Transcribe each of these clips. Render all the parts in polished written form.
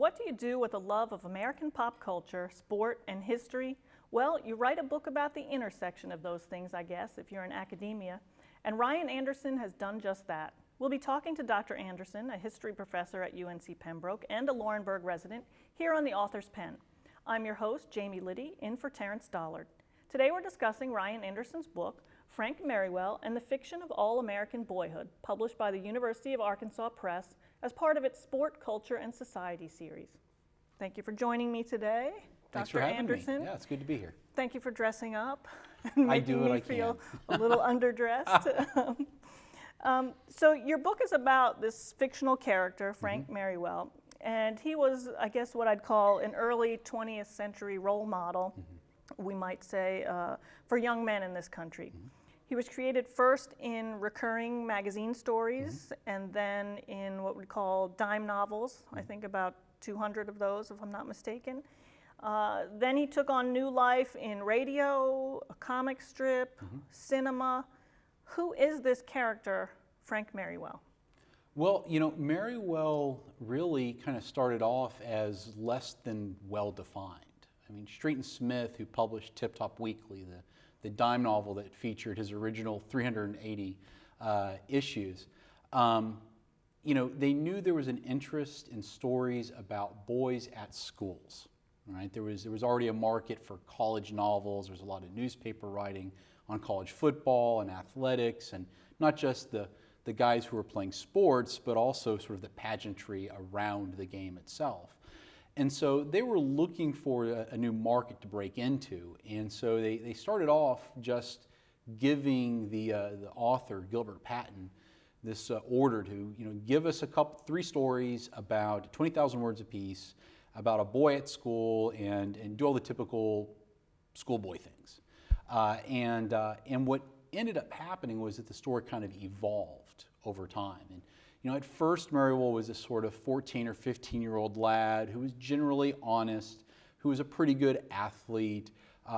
What do you do with a love of American pop culture, sport, and history? Well, you write a book about the intersection of those things, I guess, if you're in academia. And Ryan Anderson has done just that. We'll be talking to Dr. Anderson, a history professor at UNC Pembroke and a Laurinburg resident, here on The Author's Pen. I'm your host, Jamie Liddy, in for Terrence Dollard. Today we're discussing Ryan Anderson's book, Frank Merriwell and the Fiction of All-American Boyhood, published by the University of Arkansas Press as part of its Sport, Culture, and Society series. Thank you for joining me today, Thanks Dr. for having Anderson. me. Yeah, it's good to be here. Thank you for dressing up and making me feel a little underdressed. So your book is about this fictional character, Frank Merriwell, and he was, I guess, what I'd call an early 20th century role model, we might say, for young men in this country. He was created first in recurring magazine stories and then in what we call dime novels, I think about 200 of those, if I'm not mistaken. Then he took on new life in radio, a comic strip, cinema. Who is this character, Frank Merriwell? Well, you know, Merriwell really kind of started off as less than well-defined. I mean, Street & Smith, who published Tip Top Weekly, the dime novel that featured his original 380 issues, you know, they knew there was an interest in stories about boys at schools. Right? There was already a market for college novels. There was a lot of newspaper writing on college football and athletics, and not just the guys who were playing sports, but also sort of the pageantry around the game itself. And so they were looking for a new market to break into, and so they started off just giving the author, Gilbert Patent, this order to give us three stories about 20,000 words apiece about a boy at school and do all the typical schoolboy things. And what ended up happening was that the story kind of evolved over time. And at first Merriwell was a sort of 14 or 15-year-old lad who was generally honest, who was a pretty good athlete,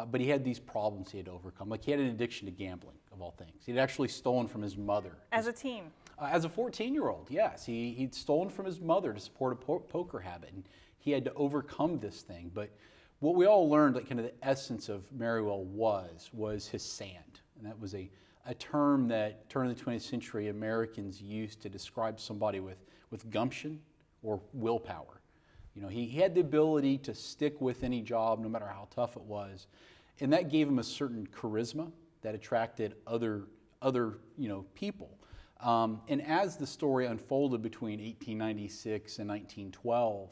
but he had these problems he had to overcome. Like he had an addiction to gambling, of all things. He'd actually stolen from his mother. As a teen? As a 14-year-old, yes. He'd stolen from his mother to support a poker habit, and he had to overcome this thing. But what we all learned, like kind of the essence of Merriwell was his sand. And that was a term that turn of the 20th century Americans used to describe somebody with gumption or willpower. He had the ability to stick with any job no matter how tough it was, and that gave him a certain charisma that attracted other people. And as the story unfolded between 1896 and 1912,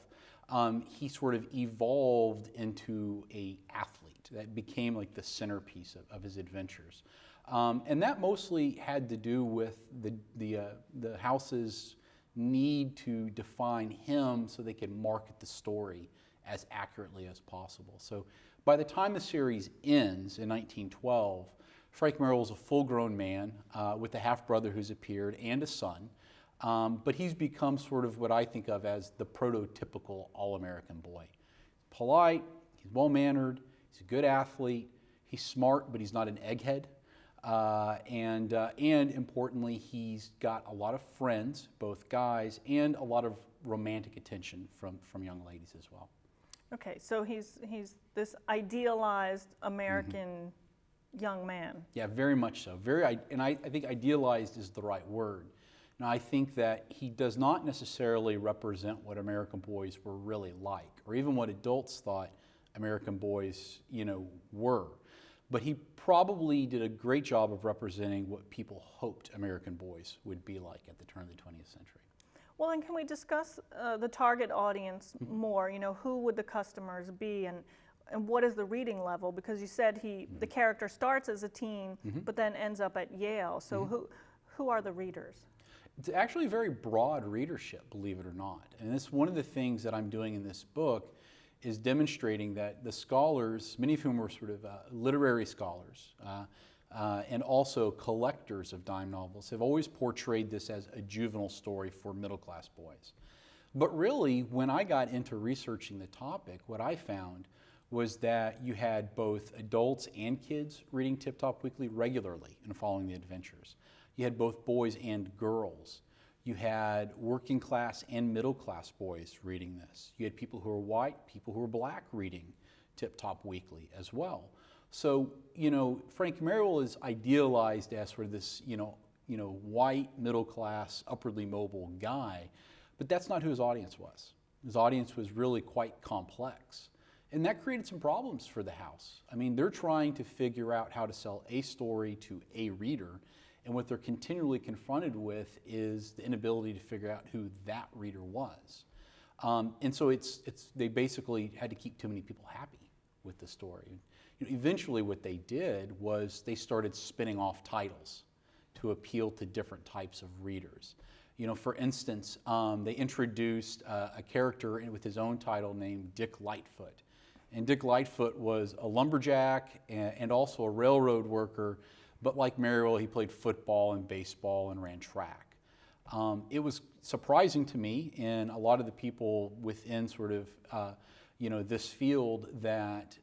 he sort of evolved into an athlete that became like the centerpiece of his adventures. And that mostly had to do with the house's need to define him so they could market the story as accurately as possible. So by the time the series ends in 1912, Frank Merriwell is a full-grown man with a half-brother who's appeared and a son, but he's become sort of what I think of as the prototypical all-American boy. Polite, he's well-mannered, he's a good athlete, he's smart, but he's not an egghead. And importantly, he's got a lot of friends, both guys, and a lot of romantic attention from young ladies as well. Okay, so he's this idealized American young man. Yeah, very much so. And I think idealized is the right word. Now, I think that he does not necessarily represent what American boys were really like, or even what adults thought American boys, were. But he probably did a great job of representing what people hoped American boys would be like at the turn of the 20th century. Well, and can we discuss the target audience more? Who would the customers be, and what is the reading level? Because you said the character starts as a teen, but then ends up at Yale. So who are the readers? It's actually a very broad readership, believe it or not. And it's one of the things that I'm doing in this book is demonstrating that the scholars, many of whom were sort of literary scholars and also collectors of dime novels, have always portrayed this as a juvenile story for middle-class boys. But really, when I got into researching the topic, what I found was that you had both adults and kids reading Tip Top Weekly regularly and following the adventures. You had both boys and girls. You had working class and middle class boys reading this. You had people who were white, people who were black reading Tip Top Weekly as well. So, Frank Merriwell is idealized as sort of this, white, middle class, upwardly mobile guy, but that's not who his audience was. His audience was really quite complex. And that created some problems for the house. I mean, they're trying to figure out how to sell a story to a reader, and what they're continually confronted with is the inability to figure out who that reader was. And so they basically had to keep too many people happy with the story. Eventually what they did was they started spinning off titles to appeal to different types of readers. For instance, they introduced a character with his own title named Dick Lightfoot. And Dick Lightfoot was a lumberjack and also a railroad worker, but like Merriwell, he played football and baseball and ran track. It was surprising to me and a lot of the people within sort of this field that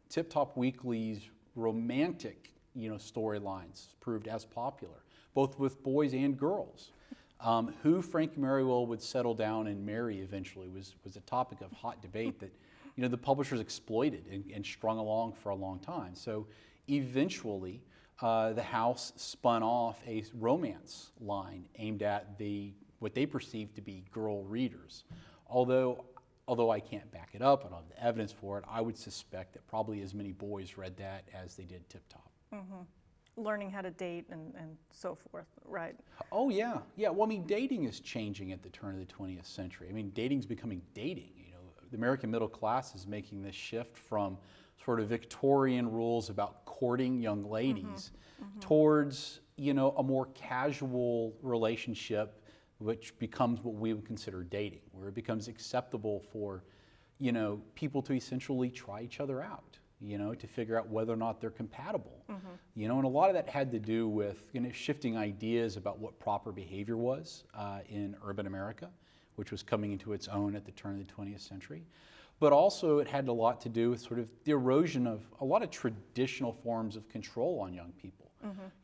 Tip Top Weekly's romantic storylines proved as popular, both with boys and girls. Who Frank Merriwell would settle down and marry eventually was a topic of hot debate that the publishers exploited and strung along for a long time. So eventually the house spun off a romance line aimed at what they perceived to be girl readers. Although I can't back it up, I don't have the evidence for it, I would suspect that probably as many boys read that as they did Tip Top. Mm-hmm. Learning how to date and so forth, right? Oh yeah, yeah. Well, I mean, dating is changing at the turn of the 20th century. I mean, dating's becoming dating. The American middle class is making this shift from sort of Victorian rules about courting young ladies towards, a more casual relationship, which becomes what we would consider dating, where it becomes acceptable for, people to essentially try each other out, to figure out whether or not they're compatible. And a lot of that had to do with, shifting ideas about what proper behavior was in urban America, which was coming into its own at the turn of the 20th century. But also it had a lot to do with sort of the erosion of a lot of traditional forms of control on young people.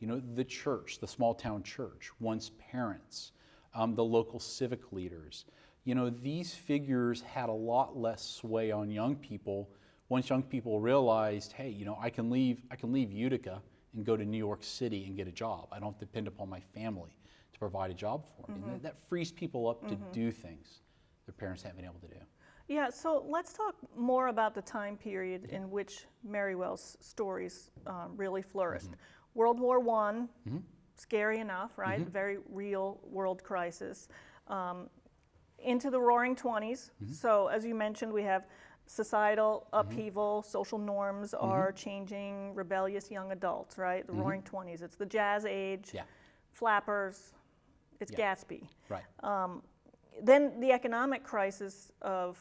The church, the small town church, one's parents, the local civic leaders. These figures had a lot less sway on young people once young people realized, hey, I can leave Utica and go to New York City and get a job. I don't depend upon my family to provide a job for me. And that frees people up to do things their parents haven't been able to do. Yeah, so let's talk more about the time period in which Merriwell's stories really flourished. World War I, scary enough, right? Very real world crisis. Into the Roaring 20s. So as you mentioned, we have societal upheaval, social norms are changing, rebellious young adults, right? The Roaring 20s. It's the jazz age, flappers, it's Gatsby. Right. Then the economic crisis of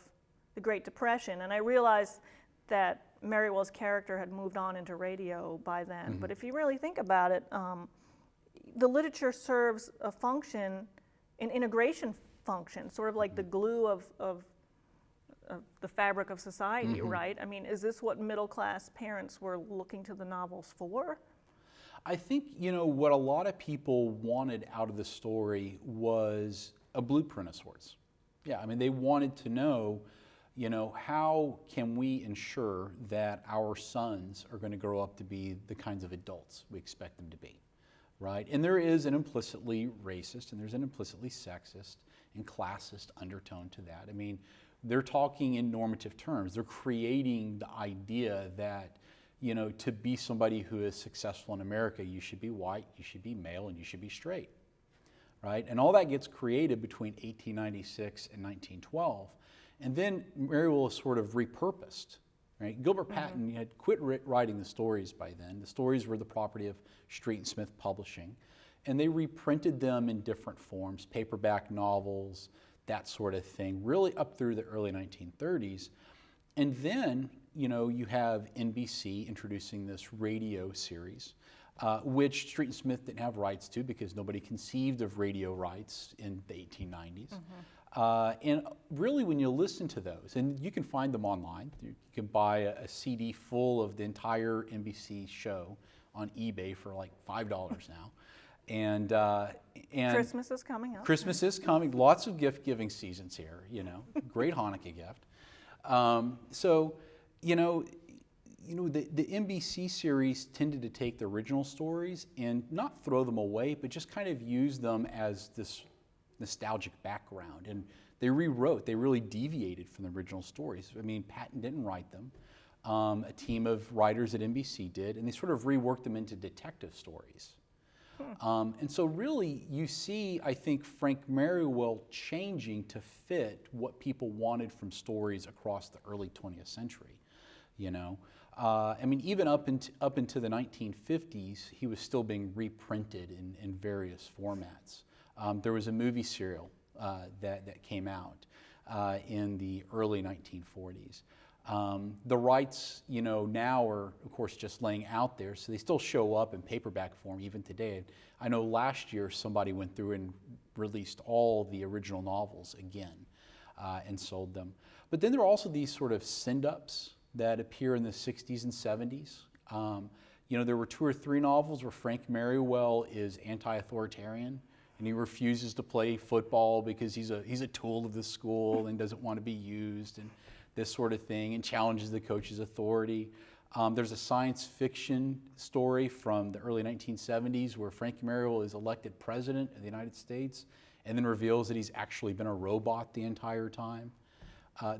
the Great Depression, and I realized that Merriwell's character had moved on into radio by then, but if you really think about it, the literature serves a function, an integration function, sort of like the glue of the fabric of society, right? I mean, is this what middle-class parents were looking to the novels for? I think, what a lot of people wanted out of the story was a blueprint of sorts. Yeah, I mean, they wanted to know, how can we ensure that our sons are going to grow up to be the kinds of adults we expect them to be, right? And there is an implicitly racist and there's an implicitly sexist and classist undertone to that. I mean, they're talking in normative terms. They're creating the idea that, to be somebody who is successful in America, you should be white, you should be male, and you should be straight, right? And all that gets created between 1896 and 1912. And then Merriwell is sort of repurposed, right? Gilbert Patent had quit writing the stories by then. The stories were the property of Street and Smith Publishing. And they reprinted them in different forms, paperback novels, that sort of thing, really up through the early 1930s. And then, you have NBC introducing this radio series, which Street and Smith didn't have rights to because nobody conceived of radio rights in the 1890s. And really, when you listen to those, and you can find them online, you can buy a CD full of the entire NBC show on eBay for like $5 now. And Christmas is coming up. Christmas is coming. Lots of gift-giving seasons here, Great Hanukkah gift. So, the NBC series tended to take the original stories and not throw them away, but just kind of use them as this nostalgic background. And they rewrote, they really deviated from the original stories. I mean, Patent didn't write them. A team of writers at NBC did, and they sort of reworked them into detective stories. And so really, you see, I think, Frank Merriwell changing to fit what people wanted from stories across the early 20th century, I mean, even up into the 1950s, he was still being reprinted in various formats. There was a movie serial that came out in the early 1940s. The rights, now are, of course, just laying out there, so they still show up in paperback form even today. I know last year somebody went through and released all the original novels again and sold them. But then there are also these sort of send-ups that appear in the 60s and 70s. There were 2 or 3 novels where Frank Merriwell is anti-authoritarian, and he refuses to play football because he's a tool of the school and doesn't want to be used, and this sort of thing, and challenges the coach's authority. There's a science fiction story from the early 1970s where Frank Merriwell is elected president of the United States and then reveals that he's actually been a robot the entire time.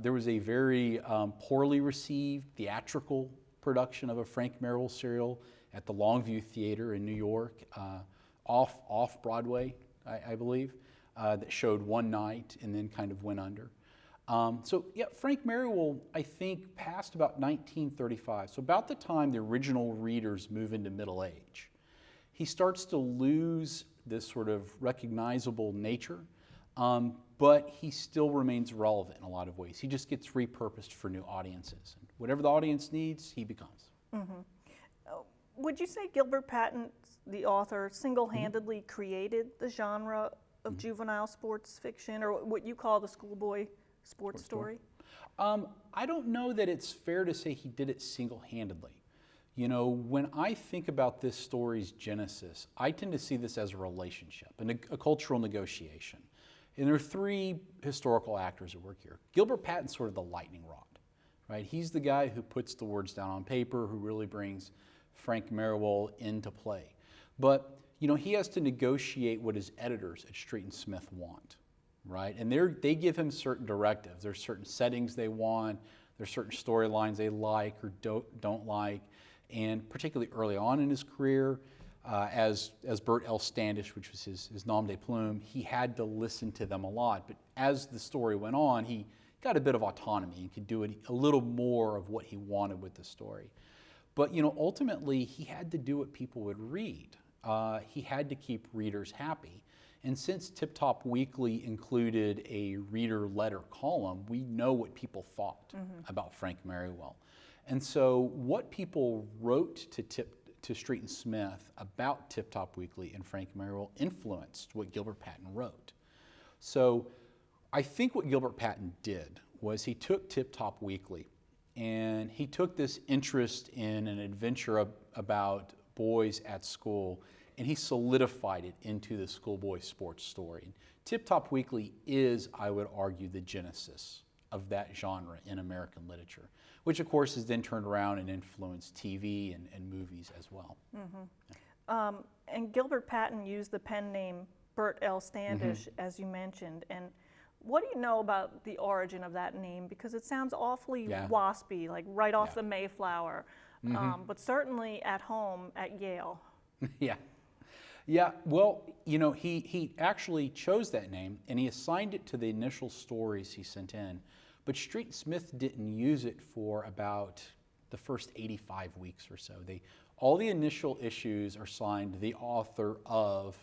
There was a very poorly received theatrical production of a Frank Merriwell serial at the Longview Theater in New York, off Broadway, I believe, that showed one night and then kind of went under. So yeah, Frank Merriwell, I think, passed about 1935. So about the time the original readers move into middle age, he starts to lose this sort of recognizable nature, but he still remains relevant in a lot of ways. He just gets repurposed for new audiences. And whatever the audience needs, he becomes. Would you say Gilbert Patent, the author, single-handedly created the genre of juvenile sports fiction, or what you call the Schoolboy Sports Story? I don't know that it's fair to say he did it single-handedly. When I think about this story's genesis, I tend to see this as a relationship, a cultural negotiation. And there are 3 historical actors at work here. Gilbert Patent's sort of the lightning rod, right? He's the guy who puts the words down on paper, who really brings Frank Merriwell into play. But, he has to negotiate what his editors at Street and Smith want. Right, and they give him certain directives. There's certain settings they want. There's certain storylines they like or don't like. And particularly early on in his career, as Bertel Standish, which was his nom de plume, he had to listen to them a lot. But as the story went on, he got a bit of autonomy and could do a little more of what he wanted with the story. But ultimately, he had to do what people would read. He had to keep readers happy. And since Tip Top Weekly included a reader letter column, we know what people thought about Frank Merriwell. And so what people wrote to Street and Smith about Tip Top Weekly and Frank Merriwell influenced what Gilbert Patent wrote. So I think what Gilbert Patent did was he took Tip Top Weekly and he took this interest in an adventure about boys at school, and he solidified it into the Schoolboy Sports Story. Tip Top Weekly is, I would argue, the genesis of that genre in American literature, which of course has then turned around and influenced TV and movies as well. And Gilbert Patent used the pen name Bertel Standish, as you mentioned. And what do you know about the origin of that name? Because it sounds awfully waspy, like right off the Mayflower, but certainly at home at Yale. Yeah, well, he actually chose that name and he assigned it to the initial stories he sent in, but Street and Smith didn't use it for about the first 85 weeks or so. All the initial issues are signed the author of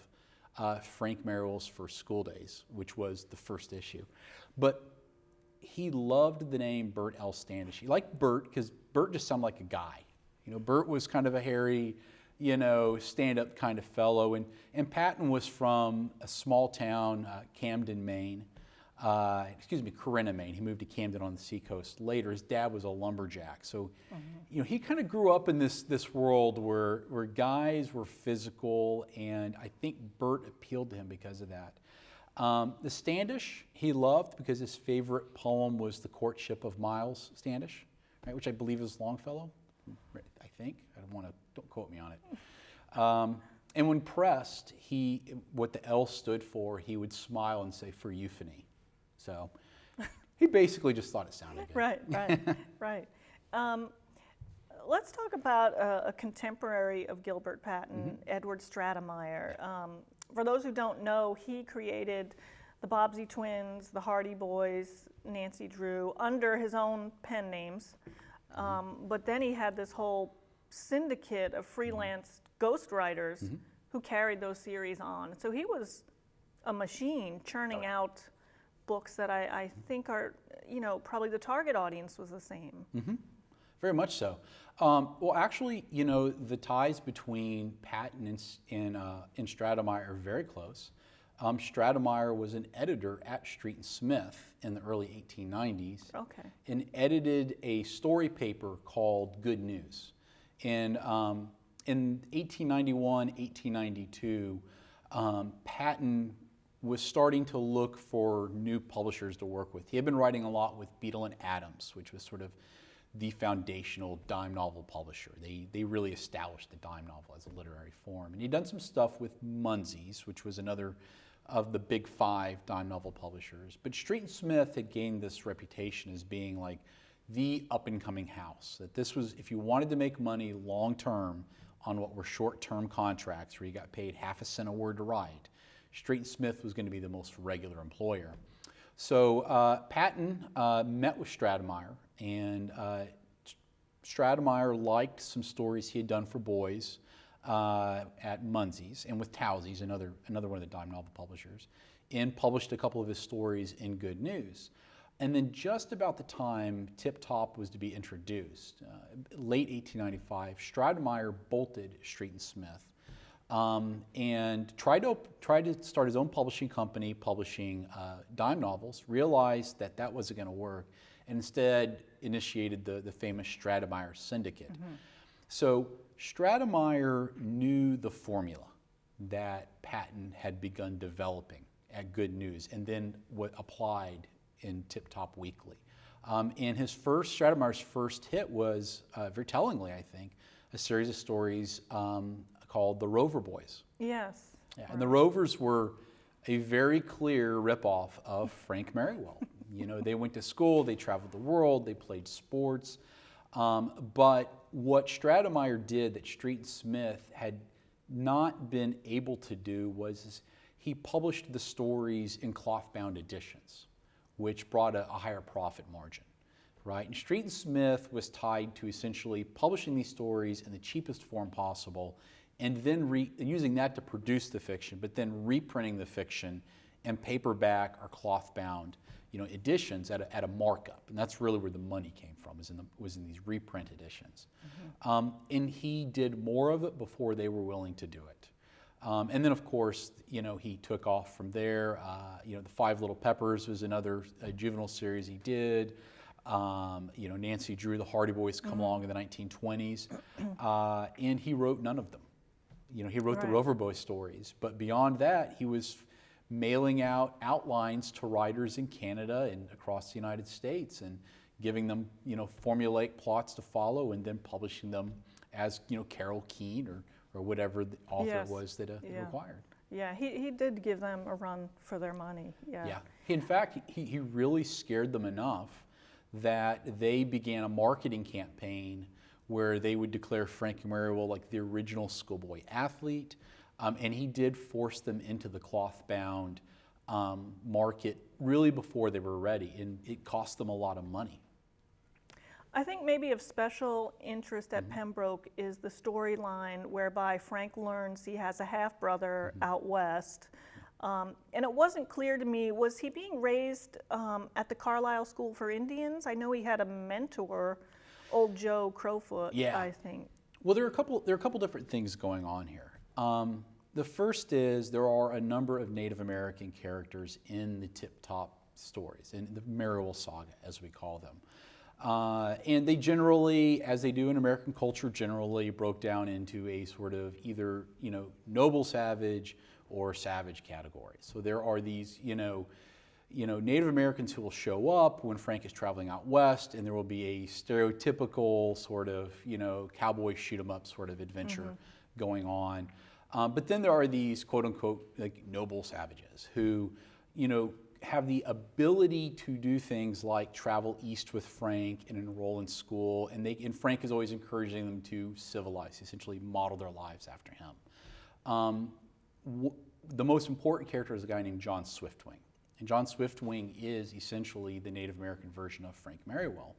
Frank Merriwell's First School Days, which was the first issue. But he loved the name Bertel Standish. He liked Bert because Bert just sounded like a guy. Bert was kind of a hairy, stand-up kind of fellow. And Patent was from a small town, Camden, Maine. Corinna, Maine. He moved to Camden on the seacoast later. His dad was a lumberjack. So, he kind of grew up in this world where guys were physical, and I think Bert appealed to him because of that. The Standish he loved because his favorite poem was The Courtship of Miles Standish, right, which I believe is Longfellow, I think. Don't quote me on it. And when pressed, what the L stood for, he would smile and say, for euphony. So he basically just thought it sounded good. Right. Let's talk about a contemporary of Gilbert Patent, Edward Stratemeyer. For those who don't know, he created the Bobbsey Twins, the Hardy Boys, Nancy Drew, under his own pen names. But then he had this whole syndicate of freelance ghostwriters who carried those series on. So he was a machine churning out books that I think are, probably the target audience was the same. Very much so. Well, actually, the ties between Patent and Stratemeyer are very close. Stratemeyer was an editor at Street and Smith in the early 1890s and edited a story paper called Good News. And in 1891, 1892, Patent was starting to look for new publishers to work with. He had been writing a lot with Beadle and Adams, which was sort of the foundational dime novel publisher. They really established the dime novel as a literary form. And he'd done some stuff with Munsey's, which was another of the big 5 dime novel publishers. But Street and Smith had gained this reputation as being like the up-and-coming house. That this was, if you wanted to make money long-term on what were short-term contracts where you got paid half a cent a word to write, Street and Smith was going to be the most regular employer. So Patent met with Stratemeyer, and Stratemeyer liked some stories he had done for boys at Munsey's and with Towsey's, another one of the dime novel publishers, and published a couple of his stories in Good News. And then just about the time Tip Top was to be introduced, late 1895, Stratemeyer bolted Street and Smith and tried to start his own publishing company, publishing dime novels, realized that wasn't going to work, and instead initiated the famous Stratemeyer Syndicate. So Stratemeyer knew the formula that Patent had begun developing at Good News and then applied in Tip Top Weekly. And Stratemeyer's first hit was, very tellingly I think, a series of stories called The Rover Boys. Yes. Yeah, and the Rovers were a very clear ripoff of Frank Merriwell. They went to school, they traveled the world, they played sports. But what Stratemeyer did that Street and Smith had not been able to do was he published the stories in cloth-bound editions, which brought a higher profit margin, right? And Street and Smith was tied to essentially publishing these stories in the cheapest form possible and then using that to produce the fiction, but then reprinting the fiction in paperback or cloth-bound editions at a markup. And that's really where the money came from, was in these reprint editions. And he did more of it before they were willing to do it. And then, of course, he took off from there. The Five Little Peppers was another juvenile series he did. Nancy Drew, the Hardy Boys come along in the 1920s. And he wrote none of them. He wrote the Rover Boy stories. But beyond that, he was mailing out outlines to writers in Canada and across the United States and giving them, formulaic plots to follow and then publishing them as, Carol Keene or whatever the author was that required. Yeah, he did give them a run for their money. Yeah. In fact, he really scared them enough that they began a marketing campaign where they would declare Frank Merriwell like the original schoolboy athlete. And he did force them into the cloth-bound market really before they were ready, and it cost them a lot of money. I think maybe of special interest at Pembroke is the storyline whereby Frank learns he has a half-brother out west. And it wasn't clear to me, was he being raised at the Carlisle School for Indians? I know he had a mentor, old Joe Crowfoot, I think. Well, there are a couple different things going on here. The first is there are a number of Native American characters in the Tip Top stories, and the Merriwell saga, as we call them. And they generally, as they do in American culture, generally broke down into a sort of either, noble savage or savage categories. So there are these, Native Americans who will show up when Frank is traveling out west, and there will be a stereotypical sort of, cowboy shoot-'em-up sort of adventure going on. But then there are these quote-unquote like noble savages who, have the ability to do things like travel east with Frank and enroll in school, and Frank is always encouraging them to civilize, essentially model their lives after him. The most important character is a guy named John Swiftwing. And John Swiftwing is essentially the Native American version of Frank Merriwell.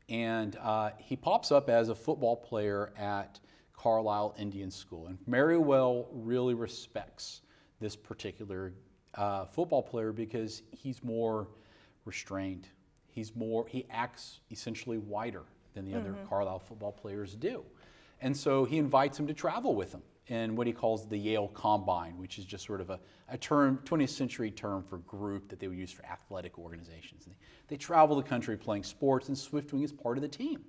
And he pops up as a football player at Carlisle Indian School. And Merriwell really respects this particular football player because he's more restrained. He acts essentially whiter than the other Carlisle football players do. And so he invites him to travel with him in what he calls the Yale Combine, which is just sort of a term, 20th century term for group that they would use for athletic organizations. And they travel the country playing sports, and Swiftwing is part of the team.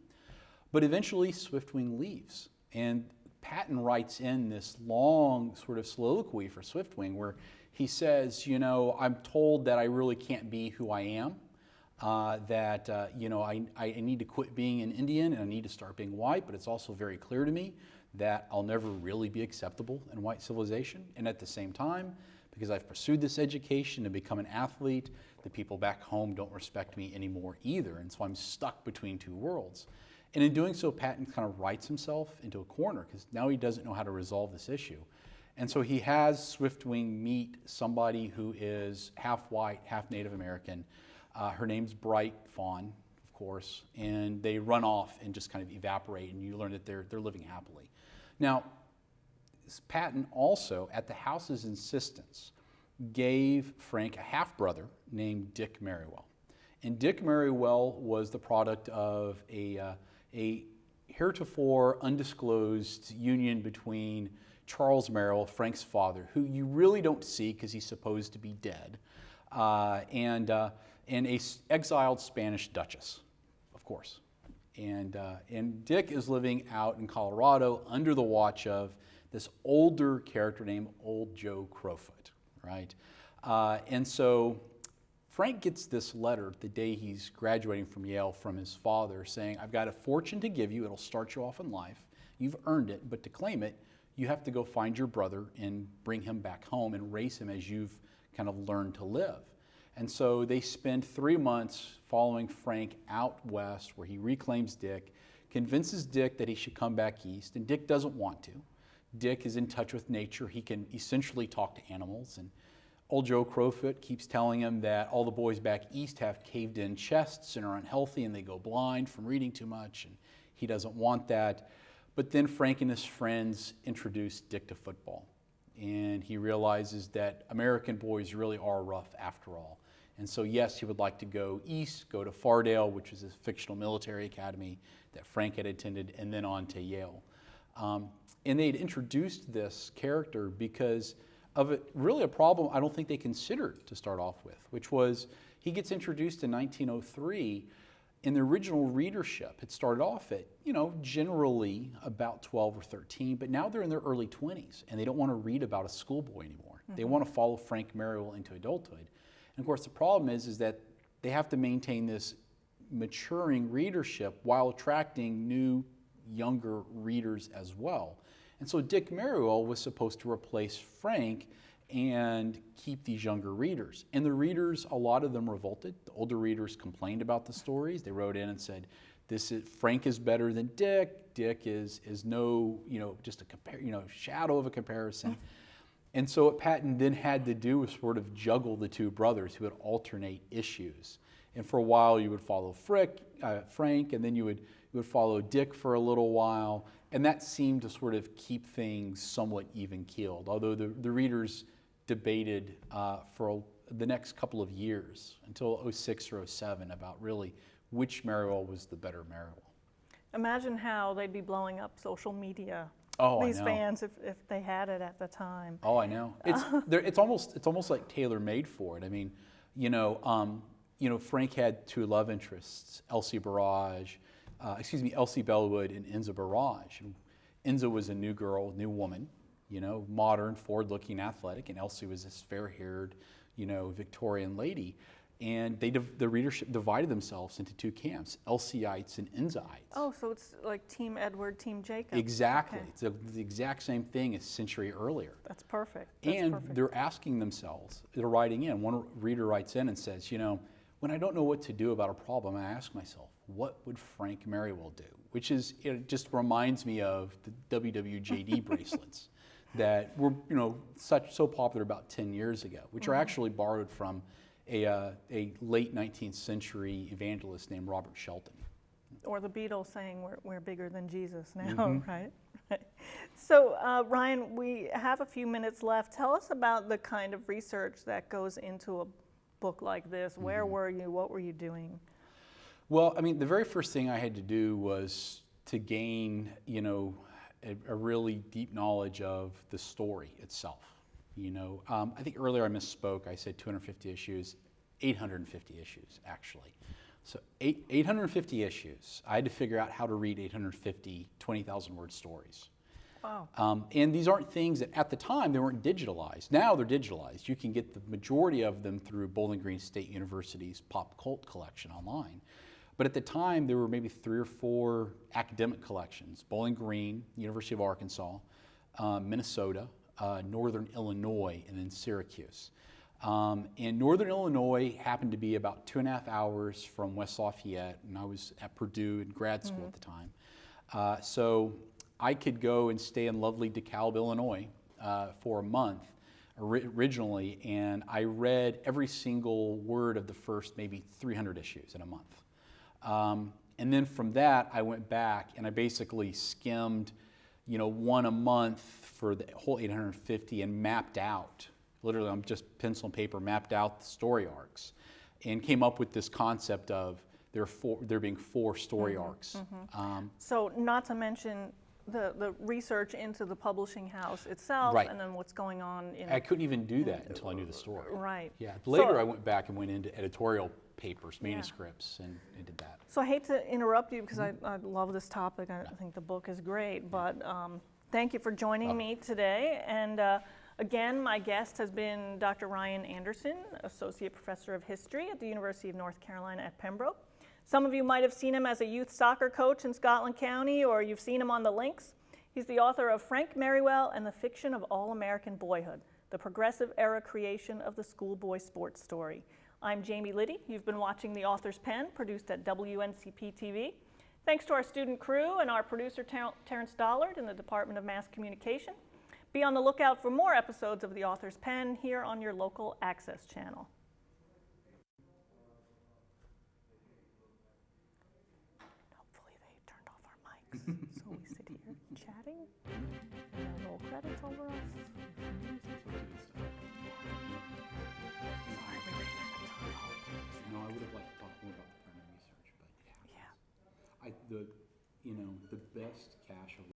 But eventually Swiftwing leaves, and Patent writes in this long sort of soliloquy for Swiftwing where he says, I'm told that I really can't be who I am, that I need to quit being an Indian and I need to start being white, but it's also very clear to me that I'll never really be acceptable in white civilization. And at the same time, because I've pursued this education and become an athlete, the people back home don't respect me anymore either. And so I'm stuck between two worlds. And in doing so, Patent kind of writes himself into a corner because now he doesn't know how to resolve this issue. And so he has Swiftwing meet somebody who is half white, half Native American. Her name's Bright Fawn, of course, and they run off and just kind of evaporate, and you learn that they're living happily. Now, Patent also, at the house's insistence, gave Frank a half-brother named Dick Merriwell. And Dick Merriwell was the product of a heretofore undisclosed union between Charles Merriwell, Frank's father, who you really don't see because he's supposed to be dead, and a exiled Spanish duchess, of course. And Dick is living out in Colorado under the watch of this older character named Old Joe Crowfoot, right? And so Frank gets this letter the day he's graduating from Yale from his father saying, I've got a fortune to give you. It'll start you off in life. You've earned it, but to claim it, you have to go find your brother and bring him back home and raise him as you've kind of learned to live. And so they spend 3 months following Frank out west where he reclaims Dick, convinces Dick that he should come back east, and Dick doesn't want to. Dick is in touch with nature. He can essentially talk to animals, and Old Joe Crowfoot keeps telling him that all the boys back east have caved-in chests and are unhealthy and they go blind from reading too much, and he doesn't want that. But then Frank and his friends introduce Dick to football, and he realizes that American boys really are rough after all. And so yes, he would like to go east, go to Fardale, which is a fictional military academy that Frank had attended, and then on to Yale. And they'd introduced this character because of really a problem I don't think they considered to start off with, which was he gets introduced in 1903. In the original readership, it started off at, generally about 12 or 13, but now they're in their early 20s, and they don't want to read about a schoolboy anymore. They want to follow Frank Merriwell into adulthood. And of course, the problem is that they have to maintain this maturing readership while attracting new, younger readers as well. And so Dick Merriwell was supposed to replace Frank and keep these younger readers. And the readers, a lot of them revolted. The older readers complained about the stories. They wrote in and said, Frank is better than Dick. Dick is no, just a shadow of a comparison. And so what Patent then had to do was sort of juggle the two brothers who would alternate issues. And for a while you would follow Frank, and then you would follow Dick for a little while. And that seemed to sort of keep things somewhat even-keeled, although the readers debated for the next couple of years, until 06 or 07, about really which Merriwell was the better Merriwell. Imagine how they'd be blowing up social media, these fans, if they had it at the time. Oh, I know. It's almost like tailor-made for it. I mean, you know, Frank had two love interests, Elsie Bellwood and Enza Barrage. And Enza was a new girl, new woman, you know, modern, forward-looking, athletic, and Elsie was this fair-haired, you know, Victorian lady. And the readership divided themselves into two camps, Elsieites and Enzaites. Oh, so it's like Team Edward, Team Jacob. Exactly. Okay. It's the exact same thing a century earlier. That's perfect. That's and perfect. They're asking themselves, they're writing in, one reader writes in and says, you know, when I don't know what to do about a problem, I ask myself, what would Frank Merriwell do? Which is, it just reminds me of the WWJD bracelets that were, you know, so popular about 10 years ago, which are actually borrowed from a late 19th century evangelist named Robert Shelton. Or the Beatles saying we're bigger than Jesus now, right? So Ryan, we have a few minutes left. Tell us about the kind of research that goes into a book like this. Where were you? What were you doing? Well, I mean, the very first thing I had to do was to gain, you know, a really deep knowledge of the story itself. You know, I think earlier I misspoke. I said 250 issues, 850 issues actually. So 850 issues. I had to figure out how to read 850 20,000 word stories. Wow. And these aren't things that at the time they weren't digitalized. Now they're digitalized. You can get the majority of them through Bowling Green State University's Pop Cult collection online. But at the time there were maybe 3 or 4 academic collections: Bowling Green, University of Arkansas, Minnesota, Northern Illinois, and then Syracuse. And Northern Illinois happened to be about 2.5 hours from West Lafayette, and I was at Purdue in grad school at the time. So I could go and stay in lovely DeKalb, Illinois for a month originally, and I read every single word of the first maybe 300 issues in a month. And then from that, I went back and I basically skimmed, you know, one a month for the whole 850 and mapped out, literally I'm just pencil and paper, mapped out the story arcs and came up with this concept of there being 4 story arcs. So not to mention the research into the publishing house itself, Right. and then what's going on in... I couldn't even do that until I knew the story. Right. Yeah. Later So- I went back and went into editorial papers, manuscripts, and did that. So I hate to interrupt you because I love this topic. I think the book is great, but thank you for joining me today. And again, my guest has been Dr. Ryan Anderson, Associate Professor of History at the University of North Carolina at Pembroke. Some of you might have seen him as a youth soccer coach in Scotland County, or you've seen him on the links. He's the author of Frank Merriwell and the Fiction of All-American Boyhood, the progressive era creation of the Schoolboy Sports Story. I'm Jamie Liddy. You've been watching The Author's Pen, produced at WNCP-TV. Thanks to our student crew and our producer, Terrence Dollard, in the Department of Mass Communication. Be on the lookout for more episodes of The Author's Pen here on your local Access channel. Hopefully they turned off our mics, so we sit here chatting and roll credits over us. Sorry, we ran out of time. No, I would have liked to talk more about the primary research, but yeah. The best cache of